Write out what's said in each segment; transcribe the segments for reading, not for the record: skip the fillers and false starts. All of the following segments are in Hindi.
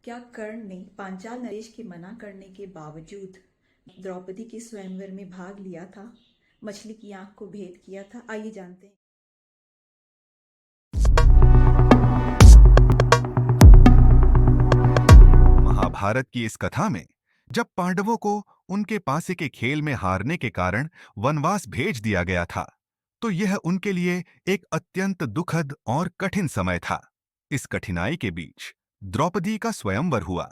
क्या कर्ण ने पांचाल नरेश के मना करने के बावजूद द्रौपदी के स्वयंवर में भाग लिया था, मछली की आंख को भेद किया था? आइए जानते हैं। महाभारत की इस कथा में जब पांडवों को उनके पासे के खेल में हारने के कारण वनवास भेज दिया गया था, तो यह उनके लिए एक अत्यंत दुखद और कठिन समय था। इस कठिनाई के बीच द्रौपदी का स्वयंवर हुआ,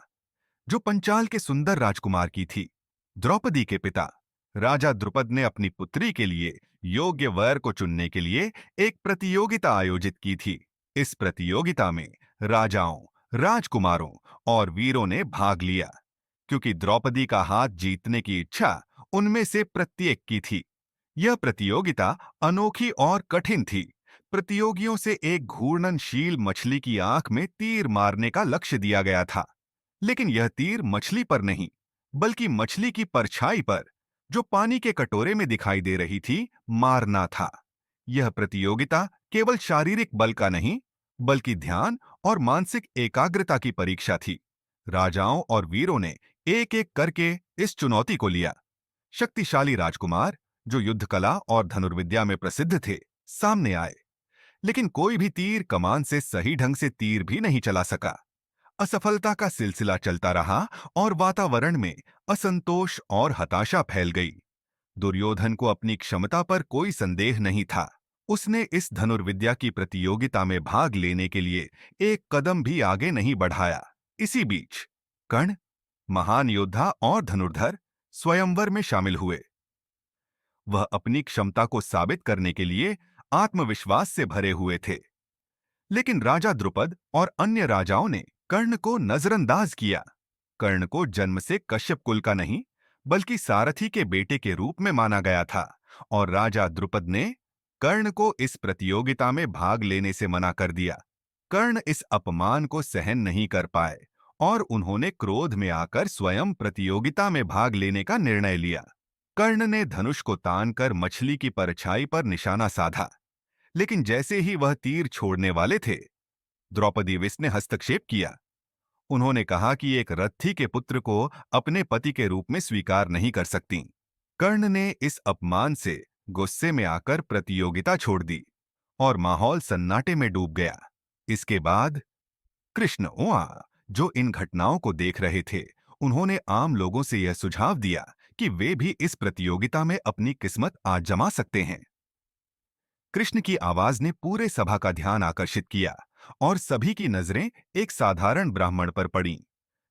जो पंचाल के सुंदर राजकुमार की थी। द्रौपदी के पिता राजा द्रुपद ने अपनी पुत्री के लिए योग्य वर को चुनने के लिए एक प्रतियोगिता आयोजित की थी। इस प्रतियोगिता में राजाओं, राजकुमारों और वीरों ने भाग लिया, क्योंकि द्रौपदी का हाथ जीतने की इच्छा उनमें से प्रत्येक की थी। यह प्रतियोगिता अनोखी और कठिन थी। प्रतियोगियों से एक घूर्णनशील मछली की आंख में तीर मारने का लक्ष्य दिया गया था, लेकिन यह तीर मछली पर नहीं, बल्कि मछली की परछाई पर, जो पानी के कटोरे में दिखाई दे रही थी, मारना था। यह प्रतियोगिता केवल शारीरिक बल का नहीं, बल्कि ध्यान और मानसिक एकाग्रता की परीक्षा थी। राजाओं और वीरों ने एक-एक करके इस चुनौती को लिया। शक्तिशाली राजकुमार, जो युद्ध कला और धनुर्विद्या में प्रसिद्ध थे, सामने आए, लेकिन कोई भी तीर कमान से सही ढंग से तीर भी नहीं चला सका। असफलता का सिलसिला चलता रहा और वातावरण में असंतोष और हताशा फैल गई। दुर्योधन को अपनी क्षमता पर कोई संदेह नहीं था। उसने इस धनुर्विद्या की प्रतियोगिता में भाग लेने के लिए एक कदम भी आगे नहीं बढ़ाया। इसी बीच कर्ण, महान योद्धा और धनुर्धर, स्वयंवर में शामिल हुए। वह अपनी क्षमता को साबित करने के लिए आत्मविश्वास से भरे हुए थे। लेकिन राजा द्रुपद और अन्य राजाओं ने कर्ण को नजरअंदाज किया। कर्ण को जन्म से कश्यप कुल का नहीं, बल्कि सारथी के बेटे के रूप में माना गया था, और राजा द्रुपद ने कर्ण को इस प्रतियोगिता में भाग लेने से मना कर दिया। कर्ण इस अपमान को सहन नहीं कर पाए और उन्होंने क्रोध में आकर स्वयं प्रतियोगिता में भाग लेने का निर्णय लिया। कर्ण ने धनुष को तानकर मछली की परछाई पर निशाना साधा, लेकिन जैसे ही वह तीर छोड़ने वाले थे, द्रौपदी ने हस्तक्षेप किया। उन्होंने कहा कि एक रथी के पुत्र को अपने पति के रूप में स्वीकार नहीं कर सकती। कर्ण ने इस अपमान से गुस्से में आकर प्रतियोगिता छोड़ दी और माहौल सन्नाटे में डूब गया। इसके बाद कृष्ण जो इन घटनाओं को देख रहे थे, उन्होंने आम लोगों से यह सुझाव दिया कि वे भी इस प्रतियोगिता में अपनी किस्मत आजमा सकते हैं। कृष्ण की आवाज ने पूरे सभा का ध्यान आकर्षित किया और सभी की नजरें एक साधारण ब्राह्मण पर पड़ीं,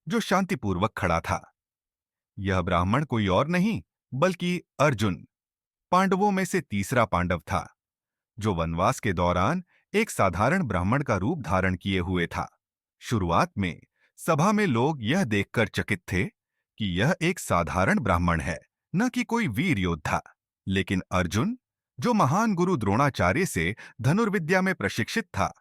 जो शांतिपूर्वक खड़ा था। यह ब्राह्मण कोई और नहीं, बल्कि अर्जुन, पांडवों में से तीसरा पांडव था, जो वनवास के दौरान एक साधारण ब्राह्मण का रूप धारण किए हुए था। शुरुआत में सभा में लोग यह देखकर चकित थे कि यह एक साधारण ब्राह्मण है, न कि कोई वीर योद्धा। लेकिन अर्जुन, जो महान गुरु द्रोणाचार्य से धनुर्विद्या में प्रशिक्षित था,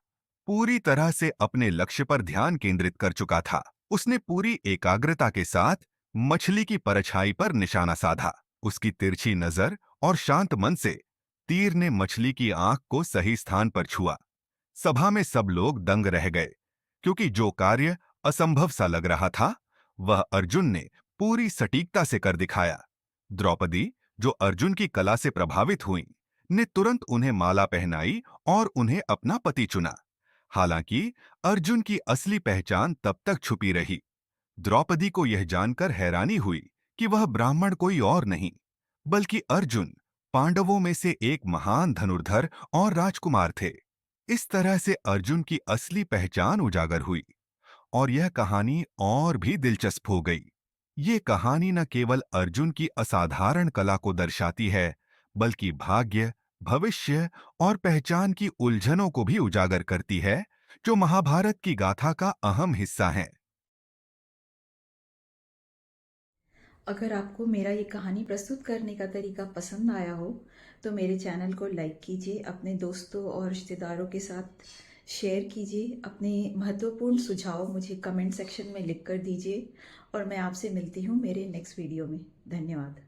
पूरी तरह से अपने लक्ष्य पर ध्यान केंद्रित कर चुका था। उसने पूरी एकाग्रता के साथ मछली की परछाई पर निशाना साधा। उसकी तिरछी नजर और शांत मन से तीर ने मछली की आंख को सही स्थान पर छुआ। सभा में सब लोग दंग रह गए, क्योंकि जो कार्य असंभव सा लग रहा था, वह अर्जुन ने पूरी सटीकता से कर दिखाया। द्रौपदी, जो अर्जुन की कला से प्रभावित हुई, ने तुरंत उन्हें माला पहनाई और उन्हें अपना पति चुना। हालांकि अर्जुन की असली पहचान तब तक छुपी रही। द्रौपदी को यह जानकर हैरानी हुई कि वह ब्राह्मण कोई और नहीं, बल्कि अर्जुन, पांडवों में से एक महान धनुर्धर और राजकुमार थे। इस तरह से अर्जुन की असली पहचान उजागर हुई और यह कहानी और भी दिलचस्प हो गई। ये कहानी न केवल अर्जुन की असाधारण कला को दर्शाती है, बल्कि भाग्य, भविष्य और पहचान की उलझनों को भी उजागर करती है, जो महाभारत की गाथा का अहम हिस्सा हैं। अगर आपको मेरा ये कहानी प्रस्तुत करने का तरीका पसंद आया हो, तो मेरे चैनल को लाइक कीजिए, अपने दोस्तों और रिश्तेदारों के साथ शेयर कीजिए, अपने महत्वपूर्ण सुझाव मुझे कमेंट सेक्शन में लिख कर दीजिए और मैं आपसे मिलती हूँ मेरे नेक्स्ट वीडियो में। धन्यवाद।